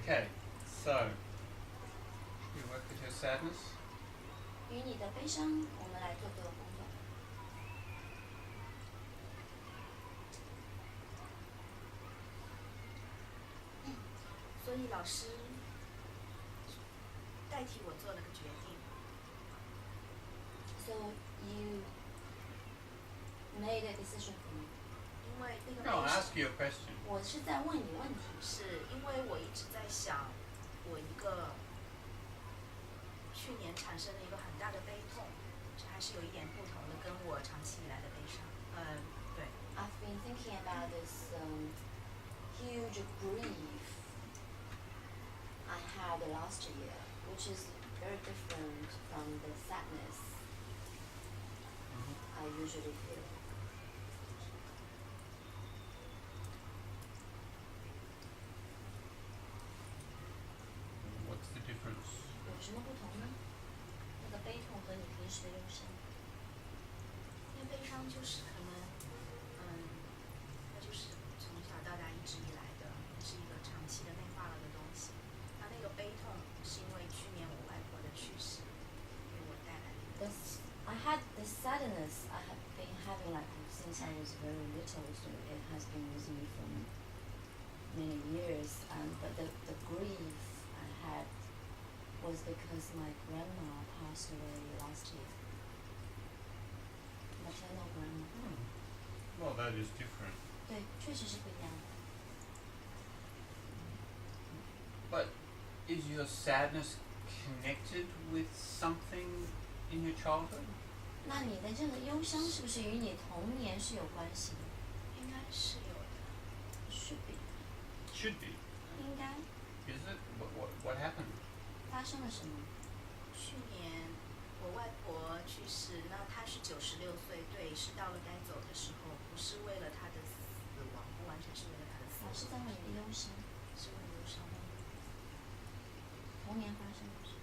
Okay, so you work with your sadness. 与你的悲伤，我们来做个工作。所以老师代替我做了个决定。So you made a decision for me. 因为那个 No, I'll 悲 ask you a question. 我是在问你问题，是因为我一直在想，我一个去年产生了一个很大的悲痛，这还是有一点不同的，跟我长期以来的悲伤。对。I've been thinking about this huge grief I had last year, which is very different from the sadness I usually feel. What's the difference? 有什么不同呢？那个悲痛和你平时的忧伤。因为悲伤就是可能，它就是从小到大一直以来的，是一个长期的内化了的东西。那个悲痛是因为去年我外婆的去世给我带来的。I had this sadness I have been having like since I was very little, so it has been with me for many years. But the grief I had was because my grandma passed away last year. Maternal grandma. Well, that is different. 对，确实是不一样的。But is your sadness connected with something in your childhood? 那你的这个忧伤是不是与你童年是有关系的？应该是有的。Should be. Should be. 应该。Is it? What happened? 发生了什么？去年我外婆去世，那她是96岁，对，是到了该走的时候，不是为了她的死亡，不完全是为了她的死亡。是在为你的忧伤。是为了忧伤。童年发生的事。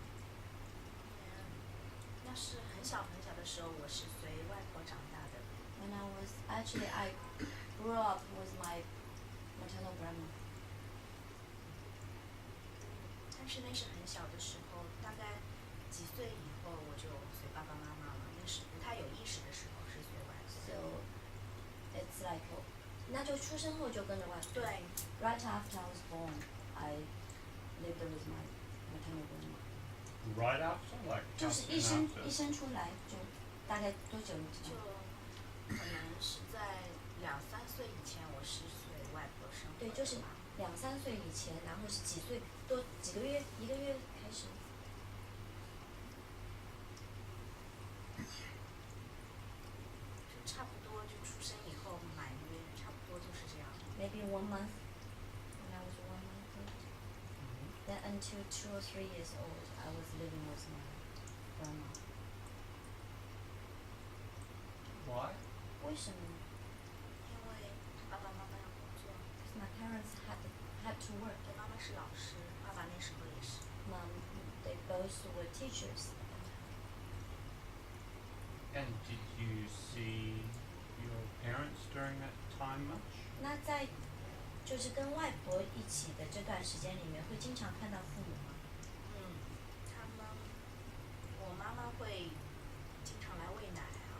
那是很小很小的时候，我是随外婆长大的。When I grew up with my maternal grandma. 但是那是很小的时候，大概几岁以后我就随爸爸妈妈了，那是不太有意识的时候是随外婆。So it's like 那就出生后就跟着外婆。对。Right after I was born, I lived with my maternal grandma. Right after, like. 就是一生出来就大概多久？就可能是在2-3岁以前，我是随外婆生活。对，就是2-3岁以前，然后是几岁多几个月1个月开始。就差不多就出生以后满月，差不多就是这样。Maybe 1 month. When I was 1 month old. Then until 2 or 3 years old, I was living with my grandma. Why? 为什么呢？因为爸爸妈妈要工作。Because my parents had to work. 我妈妈是老师，爸爸那时候也是。They both were teachers. And did you see your parents during that time much? 那在就是跟外婆一起的这段时间里面，会经常看到父母吗？我妈妈会经常来喂奶啊，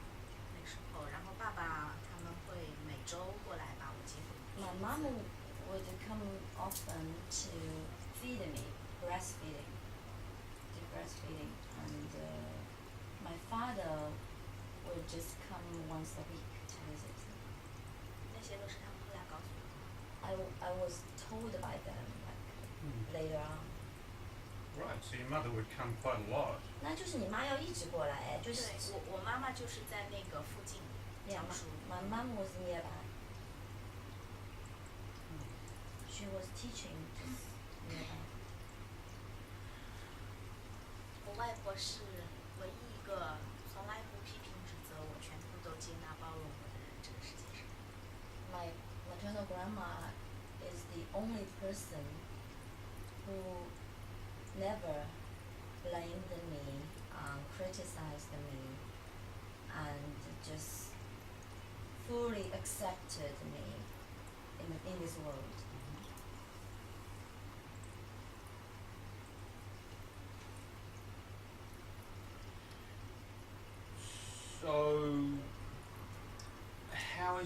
那时候，然后爸爸他们会每周过来把我接回去。My mom would come often to feed me, breastfeeding, and my father would just come once a week to visit. 那些都是他们后来告诉我的。I was told by them like later on. Right, so your mother would come quite a lot. 那就是你妈要一直过来，就是。对，我妈妈就是在那个附近讲述。My mom was nearby. She was teaching just nearby. 我外婆是唯一一个从来不批评指责我，全部都接纳包容我的人，这个世界上。My maternal grandma is the only person who never blamed me, criticized me, and just fully accepted me in this world.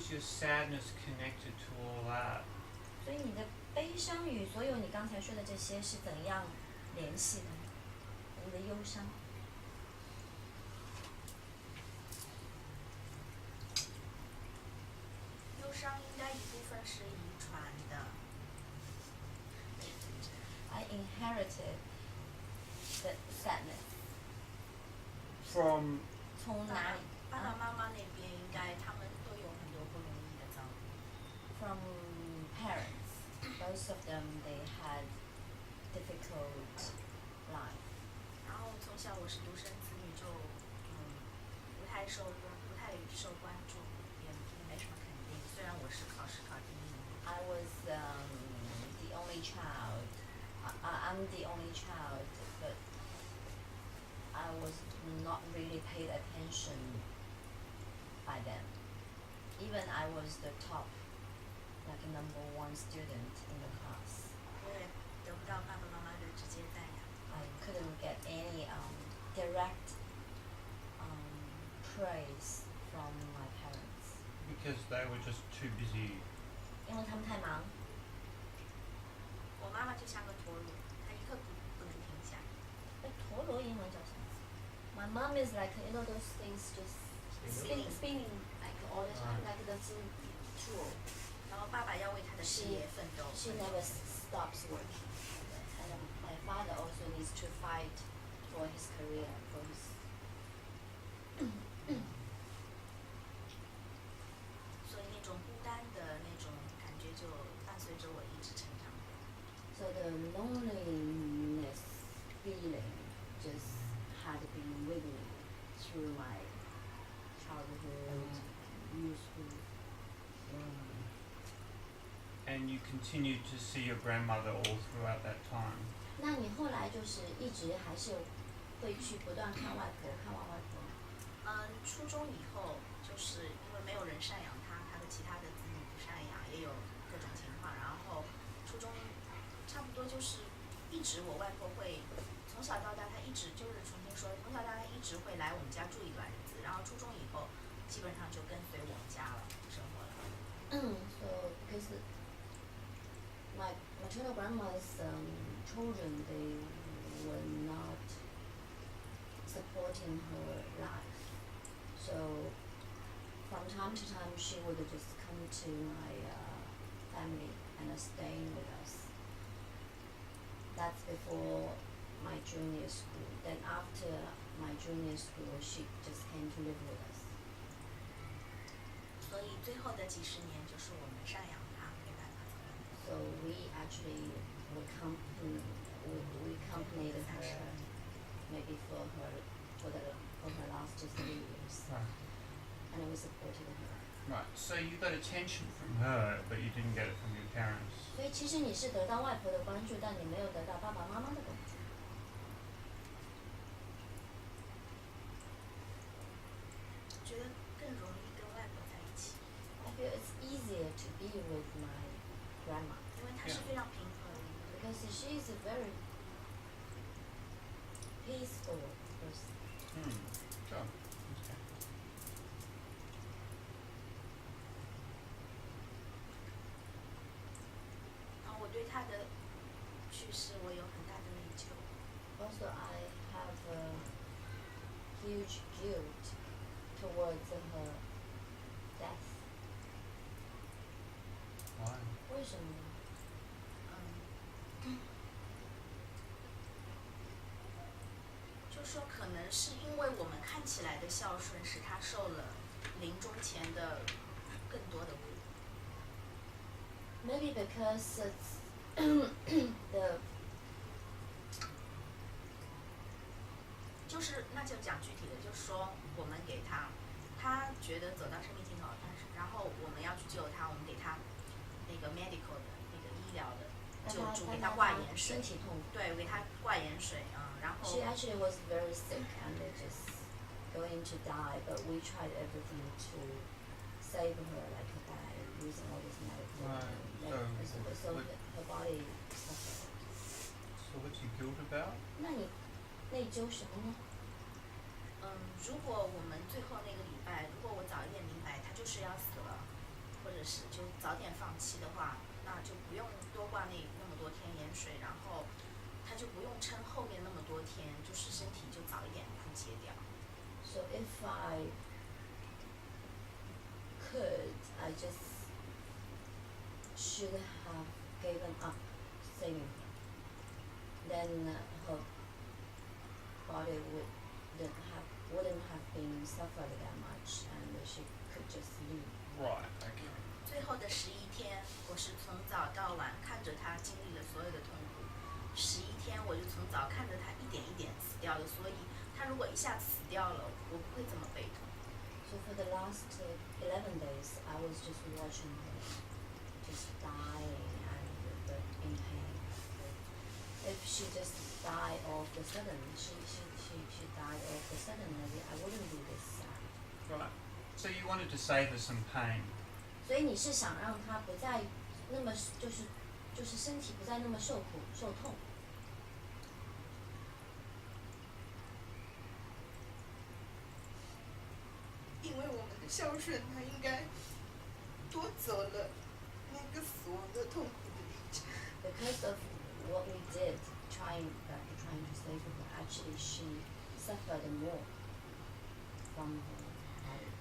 is your sadness connected to all that? 所以你的悲伤与所有你刚才说的这些是怎样联系的？你的忧伤。忧伤应该一部分是遗传的。I inherited the sadness. From 从哪里？爸爸妈妈那边应该他们都有很多不容易的遭遇。From parents. Most of them they had difficult life. 然后从小我是独生子女，就不太受关注，也没什么肯定。虽然我是考试考第一名。I was the only child. I'm the only child, but I was not really paid attention by them. Even I was the top, like number one student in the class. 我也得不到爸爸妈妈的直接赞扬。I couldn't get any direct praise from my parents. because they were just too busy. 因为他们太忙。我妈妈就像个陀螺，她一刻不能停下。陀螺英文叫什么？ My mom is like those things just spinning like all the time, like the tool. 然后爸爸要为他的事业奋斗。She never stops working. And my father also needs to fight for his career, for his. 所以那种孤单的那种感觉就伴随着我一直成长。So the loneliness feeling just had been with me through my childhood, youthhood. And you continued to see your grandmother all throughout that time. 那你后来就是一直还是会去不断看外婆，看望外婆。初中以后，就是因为没有人赡养他，他的其他的子女不赡养，也有各种情况。然后初中差不多就是一直我外婆会从小到大，她一直就是重新说，从小到大一直会来我们家住一段日子。然后初中以后，基本上就跟随我们家了，生活了。So because my maternal grandma's children, they were not supporting her life. So from time to time, she would just come to my family and staying with us. That's before my junior school. Then after my junior school, she just came to live with us. 所以最后的几十年就是我们赡养他，陪伴他。So we actually we accompanied her maybe for her last 3 years, Right. and we supported her. Right. So you got attention from her, but you didn't get it from your parents. 所以其实你是得到外婆的关注，但你没有得到爸爸妈妈的关注。觉得更容易跟外婆在一起， I feel it's easier to be with my grandma 因为她是非常平和的一个人。 because she is a very peaceful person. Sure. Okay. 然后我对她的去世我有很大的内疚。 Also, I have a huge guilt towards her death. Why? 为什么呢？就说可能是因为我们看起来的孝顺，使她受了临终前的更多的苦。 Maybe because it's the 就是那就讲具体的，就是说我们给她，她觉得走到生命尽头，然后我们要去救她，我们给她那个 medical 的那个医疗的救助，给她挂盐水，身体痛苦。对，给她挂盐水啊，然后 She actually was very sick and just going to die, but we tried everything to save her, like by using all this medical. Right. So her body suffered. So what's your guilt about? 那你内疚什么呢？如果我们最后那个礼拜，如果我早一点明白她就是要死了，或者是就早点放弃的话，那就不用多挂那么多天盐水，然后它就不用撑后面那么多天，就是身体就早一点枯竭掉。 So if I could, I just should have given up saving her. Then her body wouldn't have been suffered that much, and she could just leave. Right. Okay. 最后的11天，我是从早到晚看着他经历了所有的痛苦。11天，我就从早看着他一点一点死掉的，所以他如果一下死掉了，我不会这么悲痛。So for the last 11 days, I was just watching her, just dying but in pain. If she just died of the sudden, she died of the sudden, maybe I wouldn't be this sad. Right. So you wanted to save her some pain. 所以你是想让她不再那么就是身体不再那么受苦受痛。因为我们的孝顺，他应该夺走了那个死亡的痛苦的历程。Because of what we did, trying to save her, actually she suffered more from her body,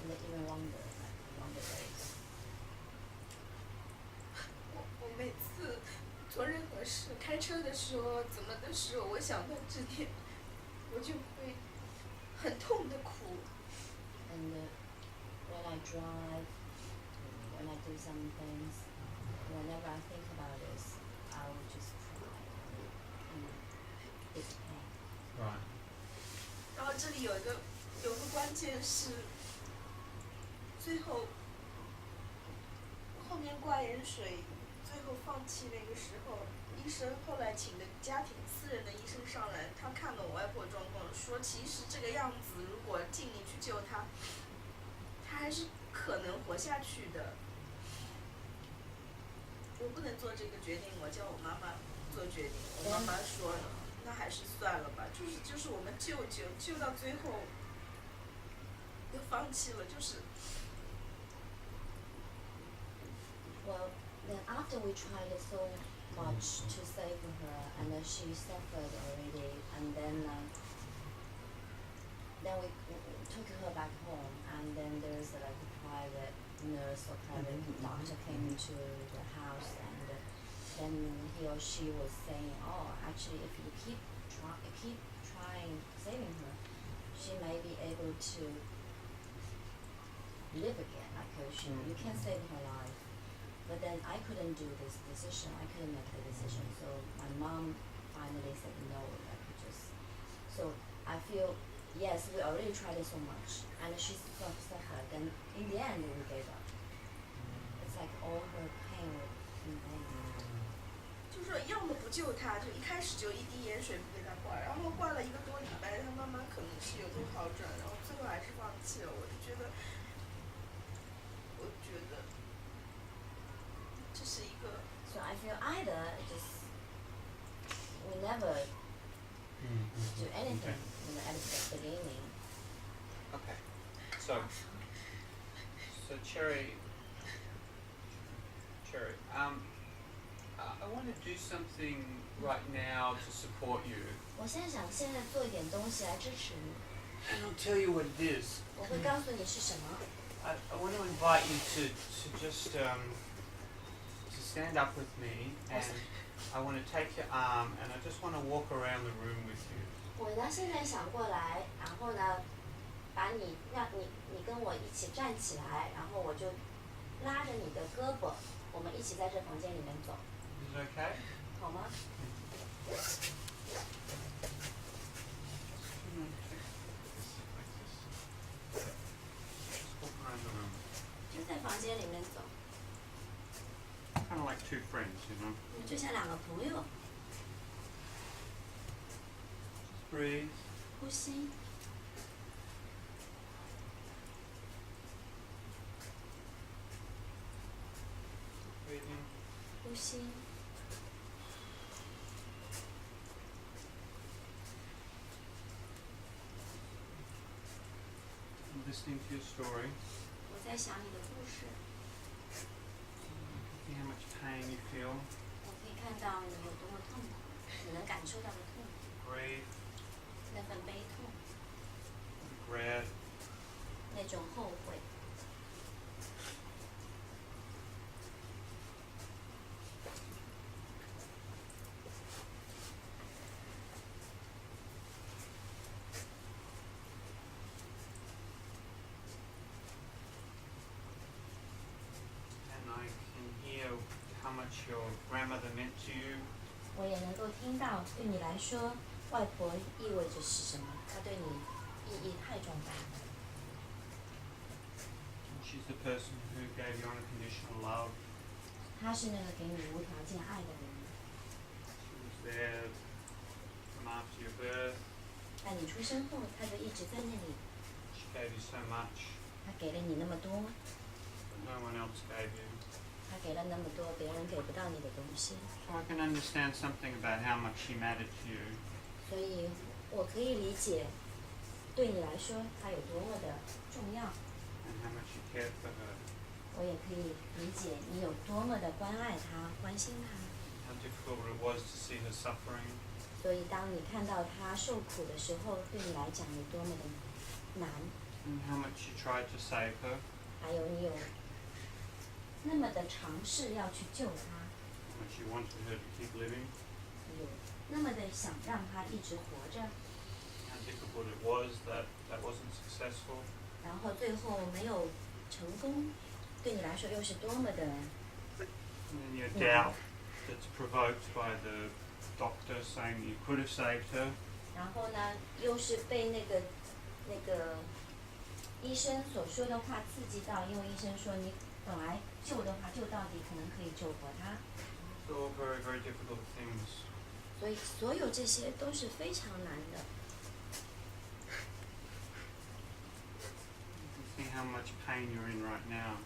and even longer days. 我每次做任何事，开车的时候，怎么的时候，我想到这点，我就会很痛的哭。And when I drive, when I do some things, whenever I think about this, I will just cry in big pain. Right. 然后这里有个关键是，最后后面挂盐水，最后放弃那个时候，医生后来请的私人的医生上来，他看了我外婆状况，说其实这个样子，如果尽力去救她，她还是可能活下去的。我不能做这个决定，我叫我妈妈做决定。我妈妈说，那还是算了吧，就是我们救到最后，又放弃了，就是。Well, then after we tried so much to save her, and then she suffered already, and then we took her back home, and then there's like a private nurse or private doctor came to the house, and then he or she was saying, oh, actually, if you keep trying saving her, she may be able to live again. Like you can save her life. But then I couldn't do this decision. I couldn't make the decision. So my mom finally said no. So I feel, yes, we already tried it so much, and she suffered. Then in the end, we gave up. It's like all her pain was in vain. 就是说，要么不救他，就一开始就一滴盐水不给他挂，然后挂了1个多礼拜，他慢慢可能是有点好转，然后最后还是放弃了。我觉得这是一个。So I feel either just we never do anything at the beginning. Okay. So Cherry, I want to do something right now to support you. 我现在做一点东西来支持你。And I'll tell you what it is. 我会告诉你是什么。I want to invite you to just to stand up with me, and I want to take your arm, and I just want to walk around the room with you. 我呢现在想过来，然后呢，让你跟我一起站起来，然后我就拉着你的胳膊，我们一起在这房间里面走。Is it okay? 好吗？ Walk around the room. 就在房间里面走。Kind of like two friends, you know. 就像2个朋友。Breathe. 呼吸。Breathe in. 呼吸。I'm listening to your story. 我在在想你的故事， See how much pain you feel. 我可以看到你有多么痛苦，你能感受到的痛苦， Grief, 那份悲痛， regret, 那种后悔。and I can hear how much your grandmother meant to you. 我也能够听到，对你来说，外婆意味着是什么？她对你意义太重大了。 She's the person who gave you unconditional love. 她是那个给你无条件爱的人， She was there from after your birth. 在你出生后，她就一直在那里。 She gave you so much 她给了你那么多， that no one else gave you. 她给了那么多别人给不到你的东西， So I can understand something about how much she mattered to you. 所以我可以理解，对你来说她有多么的重要， And how much you cared for her. 我也可以理解你有多么的关爱她、关心她。 How difficult it was to see her suffering. 所以当你看到她受苦的时候，对你来讲有多么的难， And how much you tried to save her. 还有你有那么的尝试要去救她， How much you wanted her to keep living. 有那么的想让她一直活着， How difficult it was that that wasn't successful. 然后最后没有成功，对你来说又是多么的 And then your doubt that's provoked by the doctor saying you could have saved her. 然后呢，又是被那个医生所说的话刺激到，因为医生说你本来救的话救到底可能可以救活他， It's all very, very difficult things. 所以所有这些都是非常难的。 You can see how much pain you're in right now.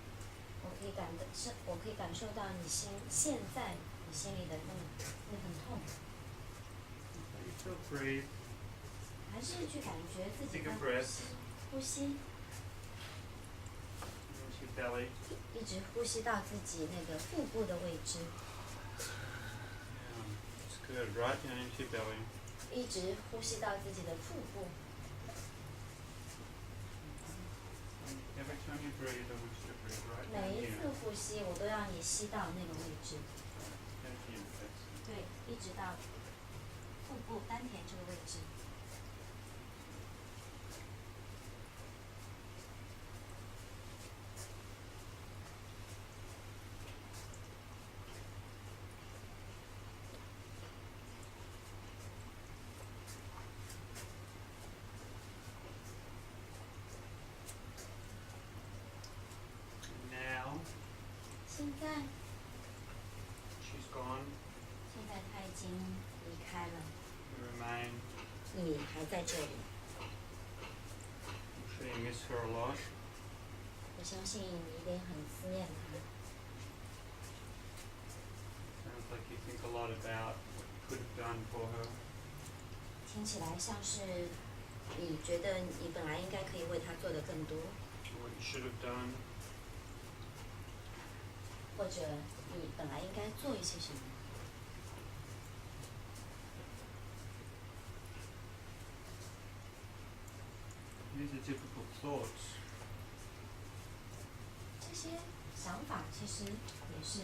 我可以感受到现在你心里的那份痛， So you still breathe. 还是去感觉自己 Take 的 a 呼 breath. 吸，呼吸， Into your belly. 一直呼吸到自己那个腹部的位置， Yeah, it's good. Right down into your belly. 一直呼吸到自己的腹部。 Every time you breathe, I want you to breathe right 每 down 一 here. 次呼吸，我都让你吸到那个位置， Down here. That's it. 对，一直到腹部丹田这个位置。 Now 现在， she's gone. 现在他已经离开了， You remain. 你还在这里。 I'm sure you miss her a lot. 我相信你一定很思念他。 Sounds like you think a lot about what you could have done for her. 听起来像是你觉得你本来应该可以为他做的更多， What you should have done. 或者你本来应该做一些什么。 These are difficult thoughts. 这些想法其实也是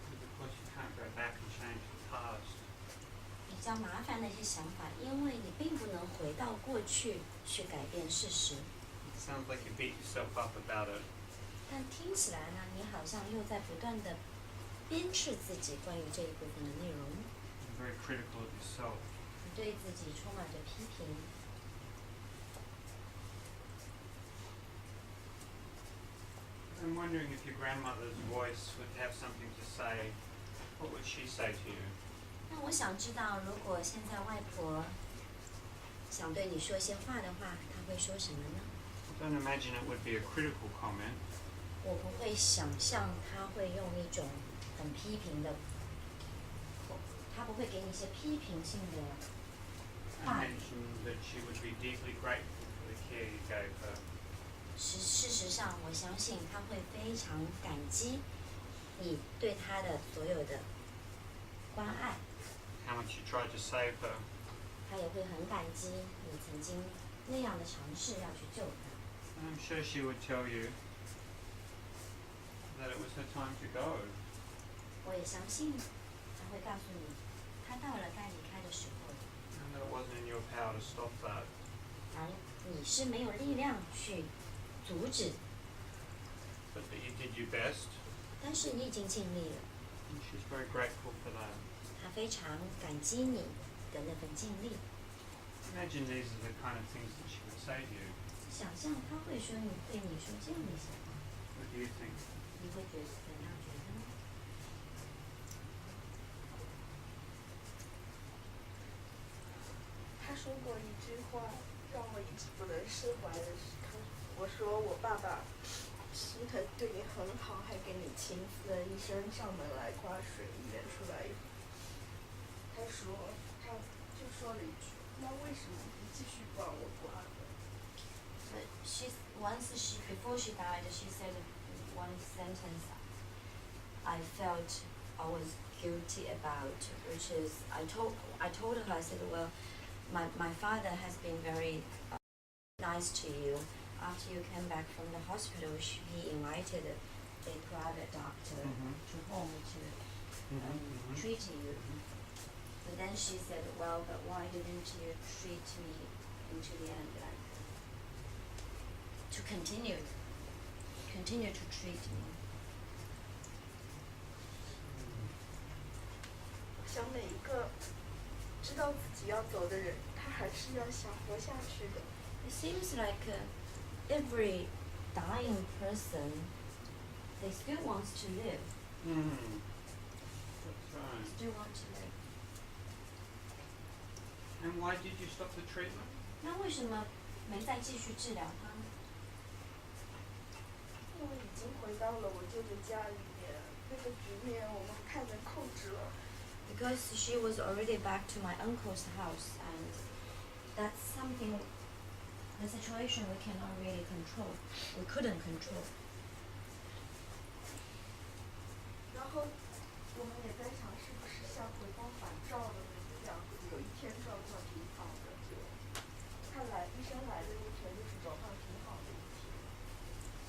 But of course you can't go back and change the past. 比较麻烦的一些想法，因为你并不能回到过去去改变事实。 It sounds like you beat yourself up about it. 但听起来呢，你好像又在不断的鞭笞自己关于这一部分的内容， You're very critical of yourself. 你对自己充满着批评。 I'm wondering if your grandmother's voice would have something to say. What would she say to you? 那我想知道，如果现在外婆想对你说些话的话，她会说什么呢？ I don't imagine it would be a critical comment. 我不会想象她会用一种很批评的，她不会给你一些批评性的 I 话语。 mentioned that she would be deeply grateful for the care you gave her. 事实上，我相信他会非常感激你对他的所有的关爱， how much you tried to save her. 他也会很感激你曾经那样的尝试要去救他。 And I'm sure she would tell you that it was her time to go. 我也相信他会告诉你，他到了该离开的时候， And that it wasn't in your power to stop that. 而你是没有力量去阻止， But that you did your best. 但是你已经尽力了， And she's very grateful for that. 他非常感激你的那份尽力。 Imagine these are the kind of things that she would say to you. 想象他会说你对你说这样的一些话， What do you think? 你会觉得怎样觉得呢？他说过一句话，让我一直不能释怀的是，我说我爸爸心疼对你很好，还给你亲自医生上门来挂水，医院出来以后，他就说了一句，那为什么不继续帮我挂呢？ But before she died, she said one sentence I felt I was guilty about, which is I told her, I said, well, my father has been very nice to you. After you came back from the hospital, he invited a private doctor to home to treat you. But then she said, well, but why didn't you treat me into the end, like to continue to treat me? 想每一个知道自己要走的人，他还是要想活下去的。 It seems like every dying person, they still wants to live, That's right. still want to live. And why did you stop the treatment? 那为什么没再继续治疗他呢？因为已经回到了我舅舅家里面，那个局面我们太能控制了。 Because she was already back to my uncle's house, and that's something, the situation we cannot really control. We couldn't control. 然后我们也在想，是不是像回光返照的那样子，有一天状况挺好的，就医生来的那天就是状况挺好的一天。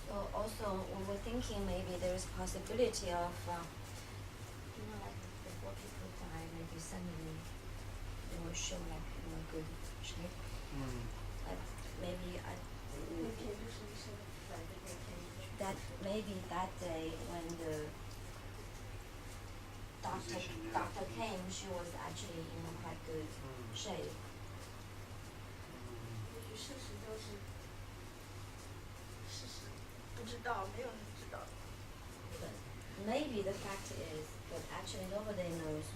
So also we were thinking maybe there is possibility of, like before people die, maybe suddenly they will show like good shape. Like maybe 那天就是医生来的那天。 that maybe that day when the doctor came, she was actually in quite good shape. 也许事实就是事实，不知道，没有人知道。 But maybe the fact is that actually nobody knows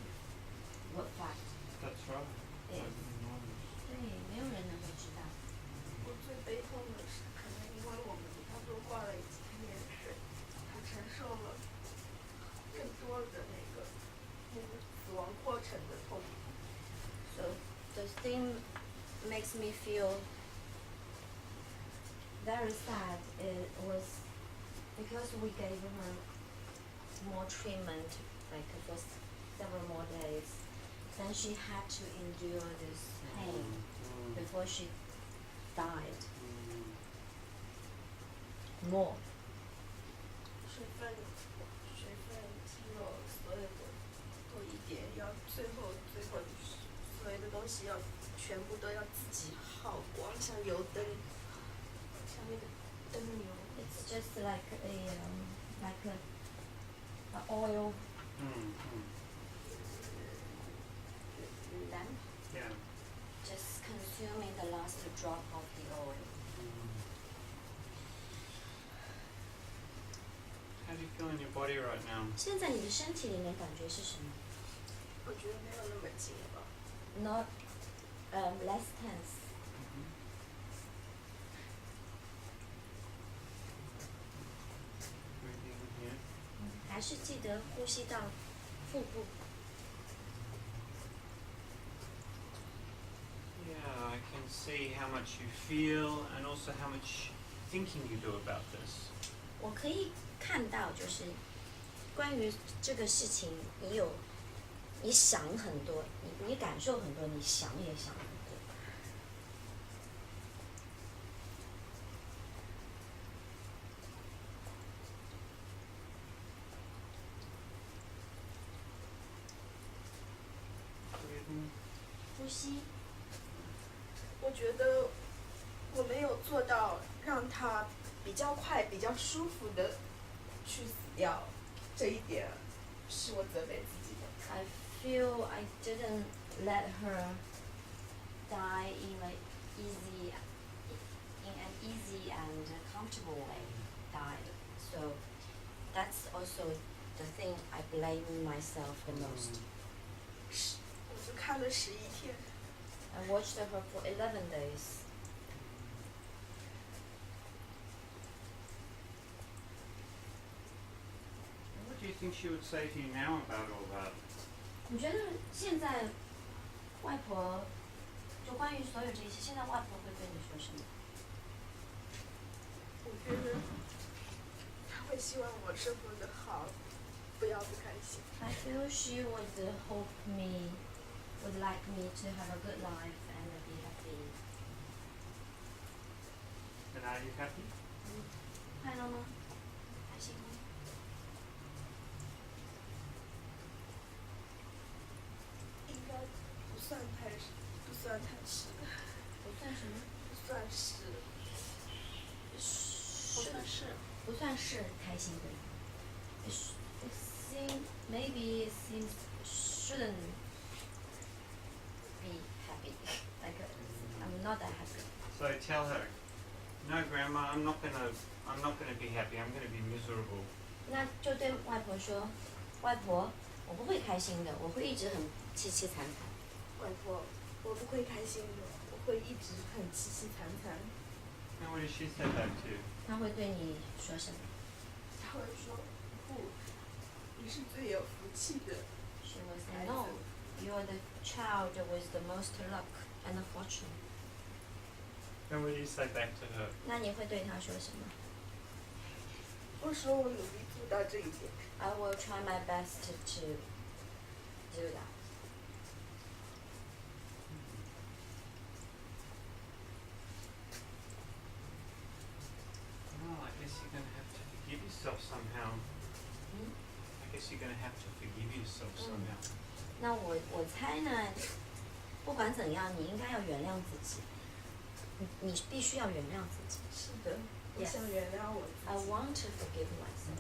what fact. That's right. Yes. That's enormous. 对，没有人能够知道。我最悲痛的是，可能因为我们给他多挂了几年水，他承受了更多的那个死亡过程的痛苦。 So the thing makes me feel very sad. It was because we gave her more treatment, like for several more days. Then she had to endure this pain before she died. More. 水分、肌肉，所有的都一点，要最后所有的东西要全部都要自己耗光，像油灯，像那个灯油。 It's just like a oil lamp, Yeah. just consuming the last drop of the oil. How do you feel in your body right now? 现在你的身体里面感觉是什么？我觉得没有那么紧了。 Not less tense. Breathing here. 还是记得呼吸到腹部。 Yeah, I can see how much you feel and also how much thinking you do about this. 我可以看到，就是关于这个事情，你想很多，你感受很多，你想也想很多。呼吸。我觉得我没有做到让他比较快、比较舒服的去死掉，这一点是我责备自己的。I feel I didn't let her die in an easy and comfortable way. Died. So that's also the thing I blame myself the most. 我就看了11天。I watched her for 11 days. What do you think she would say to you now about all that? 你觉得现在外婆就关于所有这些，现在外婆会对你说什么？我觉得他会希望我生活的好，不要不开心。I feel she would would like me to have a good life and be happy. And are you happy? 快乐吗？开心吗？应该不算是。不算什么？不算是开心的。Maybe it seems shouldn't be happy. Like I'm not that happy. So tell her, no, Grandma, I'm not gonna be happy. I'm gonna be miserable. 那就对外婆说，外婆，我不会开心的，我会一直很凄凄惨惨。外婆，我不会开心的，我会一直很凄凄惨惨。And what did she say back to you? 她会对你说什么？他会说，不，你是最有福气的。She will say, "No, you're the child with the most luck and fortune." And what did you say back to her? 那你会对她说什么？我说我努力做到这一点。I will try my best to do that. Well, I guess you're gonna have to forgive yourself somehow. I guess you're gonna have to forgive yourself somehow. 那我猜呢，不管怎样，你应该要原谅自己。你必须要原谅自己。是的，我想原谅我自己。 I want to forgive myself.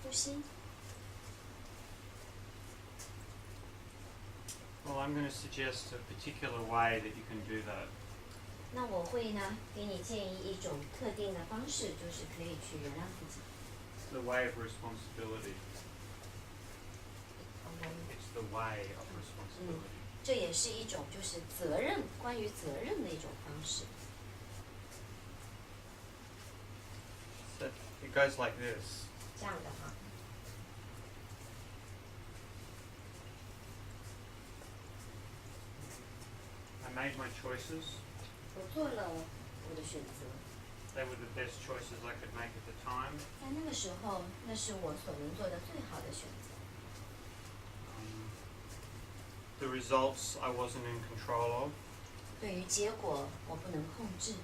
呼吸。Well, I'm going to suggest a particular way that you can do that. 那我会呢，给你建议一种特定的方式，就是可以去原谅自己。 It's the way of responsibility. It's the way of responsibility. 这也是一种就是责任，关于责任的一种方式。 So it goes like this. 这样的哈。 I made my choices. 我做了我的选择， They were the best choices I could make at the time. 在那个时候，那是我所能做的最好的选择。 The results I wasn't in control of. 对于结果，我不能控制。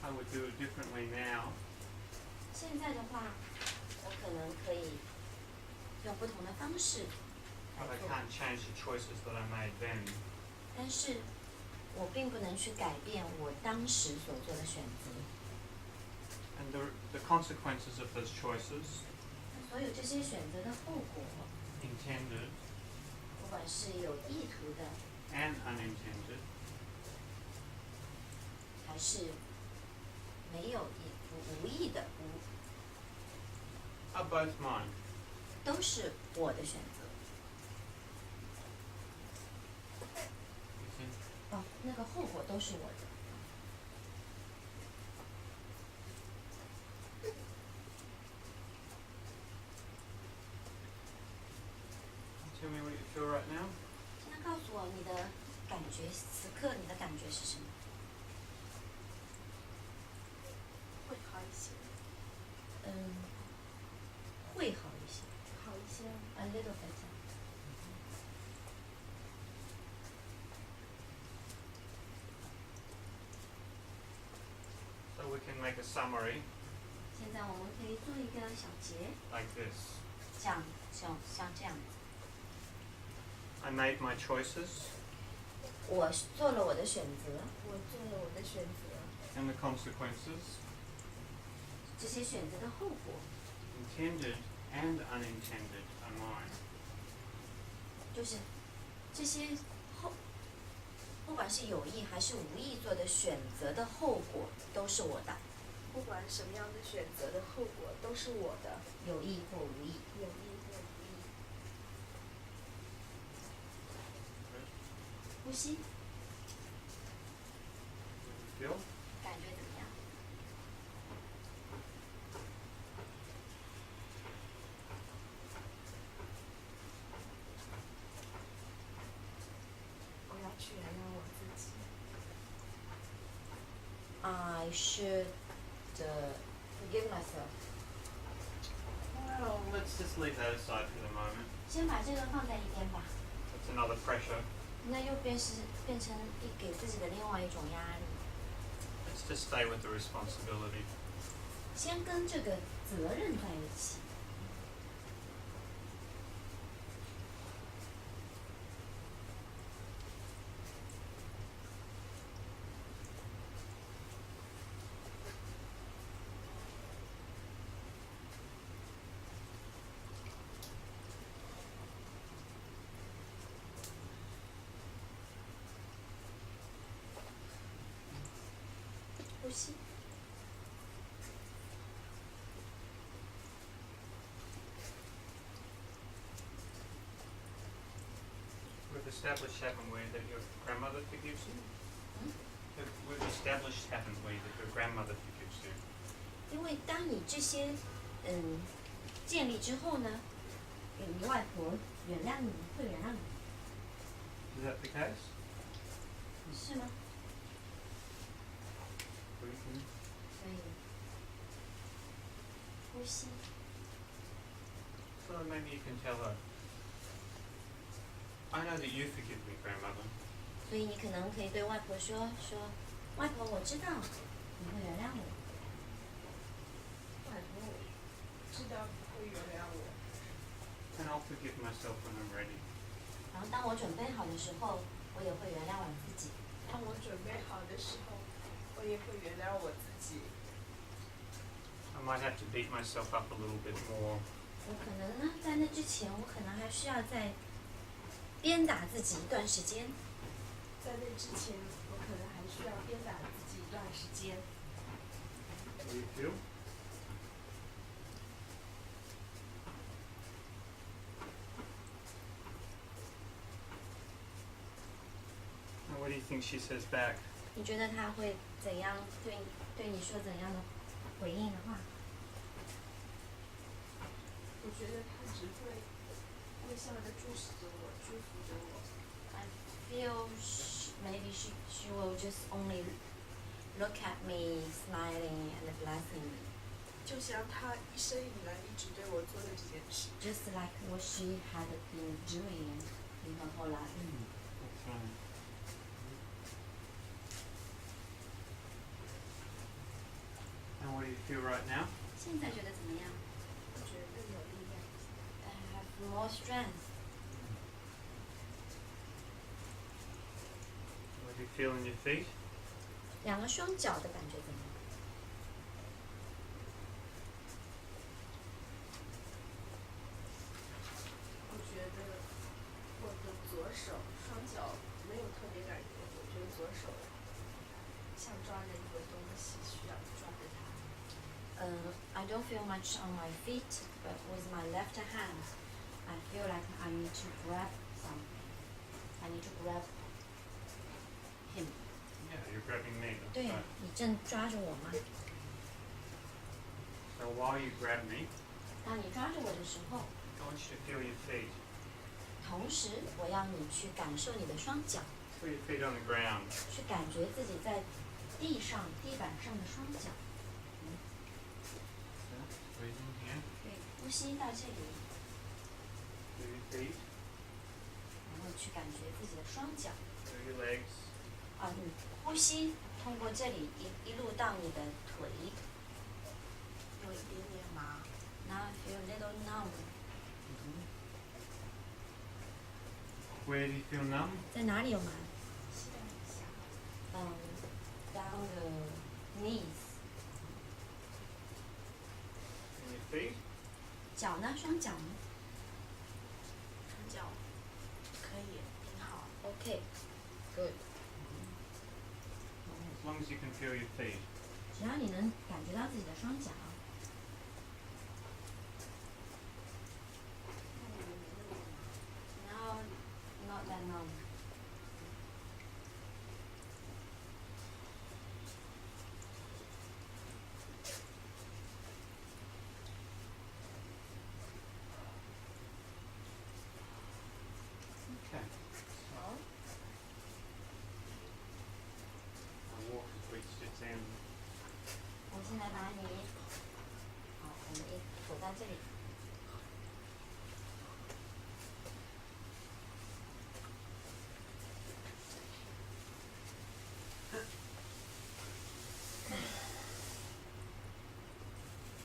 I would do it differently now. 现在的话，我可能可以用不同的方式 But 来 I 做， can't change the choices that I made then. 但是我并不能去改变我当时所做的选择。 And the consequences of those choices, 所有这些选择的后果， intended 不管是有意图的， and unintended, 还是没有无意的， are both mine. 都是我的选择。 You see? 哦，那个后果都是我的。feel right now? 现在告诉我你的感觉，此刻你的感觉是什么？会好一些，会好一些。好一些。A little better. So we can make a summary 现在我们可以做一个小结， like this. 像这样。I made my choices 我做了我的选择，我做了我的选择， and the consequences, 这些选择的后果， intended and unintended, are mine. 就是这些不管是有意还是无意做的选择的后果，都是我的，不管什么样的选择的后果都是我的，有意或无意。有意或无意。呼吸， Feel? 感觉怎么样？我要去原谅我自己。I should forgive myself. Well, let's just leave that aside for the moment. 先把这个放在一边吧， That's another pressure. 那又变成给自己的另外一种压力。Let's just stay with the responsibility. 先跟这个责任在一起。呼吸。We've established, haven't we, that your grandmother forgives you? Hmm? We've established, haven't we, that your grandmother forgives you? 因为当你这些建立之后呢，你外婆原谅你，会原谅你， Is that the case? 是吗？ Breathe in. 所以呼吸。 So maybe you can tell her, I know that you forgive me, grandmother. 所以你可能可以对外婆说，外婆，我知道你会原谅我。外婆，我知道你会原谅我， And I'll forgive myself when I'm ready. 然后当我准备好的时候，我也会原谅我自己。当我准备好的时候，我也会原谅我自己。 I might have to beat myself up a little bit more. 我可能呢，在那之前，我可能还需要再鞭打自己一段时间。在那之前，我可能还需要鞭打自己一段时间。 How do you feel? Now what do you think she says back? 你觉得他会怎样对你说怎样的回应的话？我觉得他只会微笑地注视着我，祝福着我。 I feel maybe she will just only look at me smiling and blessing me, 就像他一生以来一直对我做的这件事， just like what she had been doing in her whole life. That's right. And what do you feel right now? 现在觉得怎么样？我觉得更有力量。 I have more strength. What do you feel in your feet? 两个双脚的感觉怎么样？我觉得我的左手双脚没有特别感觉，我觉得左手像抓着一个东西，需要抓着它。I don't feel much on my feet, but with my left hand, I feel like I need to grab something. I need to grab him. Yeah, you're grabbing me. 对 That's right. 你正抓着我吗？ So while you grab me, 当你抓着我的时候， I want you to feel your feet. 同时我要你去感受你的双脚， Put your feet on the ground. 去感觉自己在地板上的双脚。 Breathe in here. 对，呼吸到这里， Do your feet. 然后去感觉自己的双脚。 Do your legs. 你呼吸通过这里一路到你的腿。有一点点麻。 Now I feel a little numb. Where do you feel numb? 在哪里有麻？膝盖以下。 Down the knees. In your feet. 脚呢？双脚呢双脚可以挺好。 ？OK, good. As long as you can feel your feet. 只要你能感觉到自己的双脚。 Now, not that numb. Okay. Oh. Our walk has reached its end. 我现在把你，好，我们一走到这里。